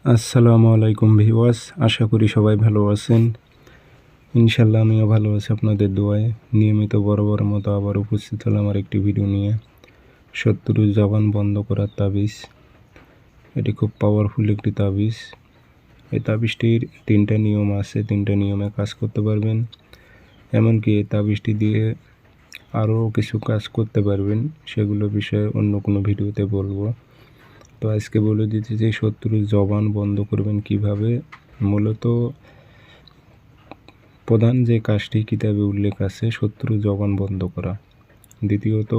আসসালামু আলাইকুম ভিউয়ার্স, আশা করি সবাই ভালো আছেন। ইনশাল্লাহ আমিও ভালো আছি আপনাদের দোয়ায়। নিয়মিত বরাবরের মতো আবার উপস্থিত হলাম আমার একটি ভিডিও নিয়ে। শত্রুর জবান বন্ধ করার তাবিজ। এটি খুব পাওয়ারফুল একটি তাবিজ। এই তাবিজটির 3টা নিয়ম আছে, 3টা নিয়মে কাজ করতে পারবেন। এমনকি এই তাবিজটি দিয়ে আরও কিছু কাজ করতে পারবেন, সেগুলো বিষয়ে অন্য কোনো ভিডিওতে বলবো। তো আজকে বলে দিচ্ছি যে শত্রুর জবান বন্ধ করবেন কিভাবে। মূলত প্রধান যে কাজটি কিতাবে উল্লেখ আছে শত্রুর জবান বন্ধ করা। দ্বিতীয়ত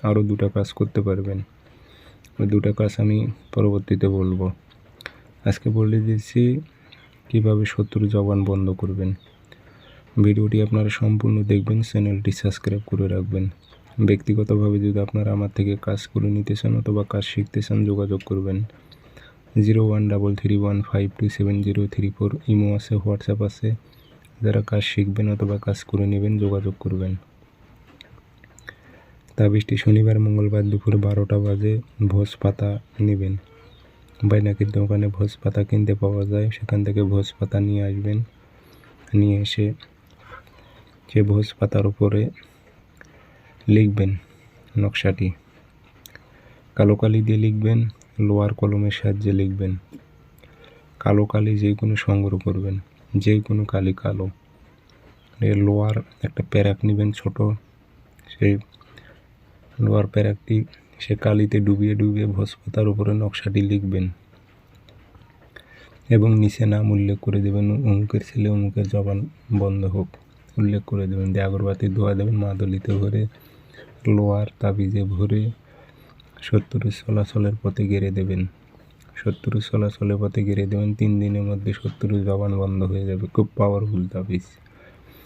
আরও 2টা কাজ করতে পারবেন। ওই 2টা কাজ আমি পরবর্তীতে বলবো। আজকে বলে দিচ্ছি কিভাবে শত্রুর জবান বন্ধ করবেন। ভিডিওটি আপনারা সম্পূর্ণ দেখবেন, চ্যানেলটি সাবস্ক্রাইব করে রাখবেন। ব্যক্তিগতভাবে যদি আপনারা আমার থেকে কাজ করে নিতে চান অথবা কাজ শিখতে চান যোগাযোগ করবেন। 0133152703 ইমো আছে, হোয়াটসঅ্যাপ আছে। যারা কাজ শিখবেন অথবা কাজ করে নেবেন যোগাযোগ করবেন। তাবিজটি শনিবার মঙ্গলবার দুপুর 12টা বাজে ভোজ পাতা নেবেন। বাইনাকির দোকানে ভোজ পাতা কিনতে পাওয়া যায়, সেখান থেকে ভোজ পাতা নিয়ে আসবেন। নিয়ে এসে সে ভোজ পাতার উপরে লিখবেন নকশাটি। কালো কালি দিয়ে লিখবেন, লোহার কলমের সাহায্যে লিখবেন। কালো কালি যে কোনো সংগ্রহ করবেন, যে কোনো কালি কালো। লোহার একটা প্যারাক নেবেন ছোট, সেই লোহার প্যারাকটি সে কালিতে ডুবিয়ে ডুবিয়ে ভোজ পাতার উপরে নকশাটি লিখবেন এবং নিচে নাম উল্লেখ করে দেবেন, অমুকের ছেলে অমুকের জবান বন্ধ হোক উল্লেখ করে দেবেন। দিয়ে আগরবাতি ধোয়া দেবেন, মাদলিতে ভরে লোহার তাবিজে ভরে শত্রুর চলাচলের পথে গেড়ে দেবেন। শত্রুর চলাচলের পথে গেড়ে দেবেন। 3 দিনের মধ্যে শত্রুর জবান বন্ধ হয়ে যাবে। খুব পাওয়ারফুল তাবিজ।